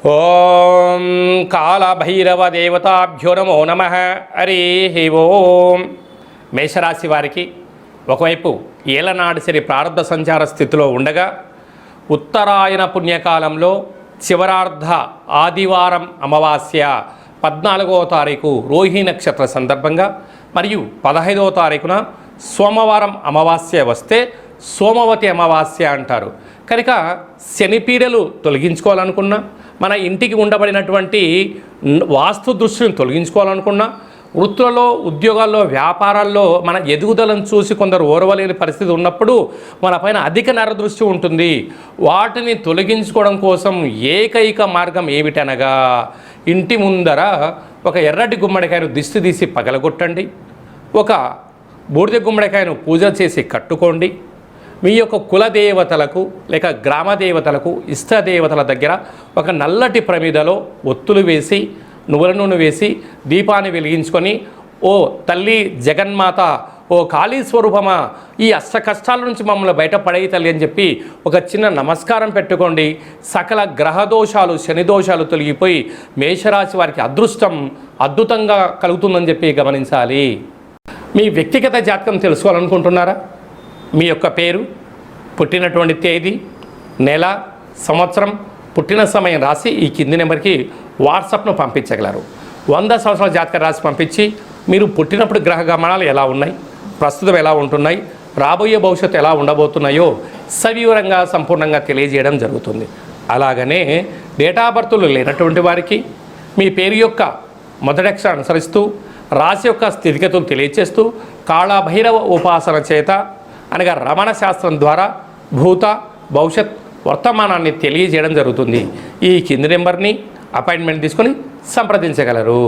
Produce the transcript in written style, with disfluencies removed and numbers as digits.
ఓం కాళభైరవ దేవతాభ్యో నమో నమః. హరి ఓం. మేషరాశి వారికి ఒకవైపు ఏలనాడు శని ప్రారంభ సంచార స్థితిలో ఉండగా ఉత్తరాయణ పుణ్యకాలంలో చివరార్ధ ఆదివారం అమావాస్య 14వ తారీఖు రోహిణి నక్షత్ర సందర్భంగా మరియు 15వ తారీఖున సోమవారం అమావాస్య వస్తే సోమవతి అమావాస్య అంటారు. కనుక శనిపీడలు తొలగించుకోవాలనుకున్నా, మన ఇంటికి ఉండబడినటువంటి వాస్తు దృష్టిని తొలగించుకోవాలనుకున్నా, వృత్తులలో ఉద్యోగాల్లో వ్యాపారాల్లో మన ఎదుగుదలను చూసి కొందరు ఓర్వలేని పరిస్థితి ఉన్నప్పుడు మన పైన అధిక నరదృష్టి ఉంటుంది. వాటిని తొలగించుకోవడం కోసం ఏకైక మార్గం ఏమిటనగా ఇంటి ముందర ఒక ఎర్రటి గుమ్మడికాయను దిష్టి తీసి పగలగొట్టండి, ఒక బూడిద గుమ్మడికాయను పూజ చేసి కట్టుకోండి. మీ యొక్క కులదేవతలకు లేక గ్రామదేవతలకు ఇష్టదేవతల దగ్గర ఒక నల్లటి ప్రమిదలో ఒత్తులు వేసి నువ్వుల నూనె వేసి దీపాన్ని వెలిగించుకొని, ఓ తల్లి జగన్మాత, ఓ కాళీ స్వరూపమా, ఈ అష్ట కష్టాల నుంచి మమ్మల్ని బయటపడేయి తల్లి అని చెప్పి ఒక చిన్న నమస్కారం పెట్టుకోండి. సకల గ్రహదోషాలు శనిదోషాలు తొలగిపోయి మేషరాశి వారికి అదృష్టం అద్భుతంగా కలుగుతుందని చెప్పి గమనించాలి. మీ వ్యక్తిగత జాతకం తెలుసుకోవాలనుకుంటున్నారా? మీ యొక్క పేరు, పుట్టినటువంటి తేదీ, నెల, సంవత్సరం, పుట్టిన సమయం రాసి ఈ కింది నెంబర్కి వాట్సాప్ను పంపించగలరు. 100 సంవత్సరాల జాతక రాసి పంపించి మీరు పుట్టినప్పుడు గ్రహ గమనాలు ఎలా ఉన్నాయి, ప్రస్తుతం ఎలా ఉంటున్నాయి, రాబోయే భవిష్యత్తు ఎలా ఉండబోతున్నాయో సవివరంగా సంపూర్ణంగా తెలియజేయడం జరుగుతుంది. అలాగనే డేటా బర్తులు లేనటువంటి వారికి మీ పేరు యొక్క మొదటి అక్షరం అనుసరిస్తూ రాశి యొక్క స్థితిగతులు తెలియచేస్తూ కాళభైరవ ఉపాసన చేత అనగా రమణ శాస్త్రం ద్వారా భూత భవిష్యత్ వర్తమానాన్ని తెలియజేయడం జరుగుతుంది. ఈ కింది నెంబర్ని అపాయింట్మెంట్ తీసుకొని సంప్రదించగలరు.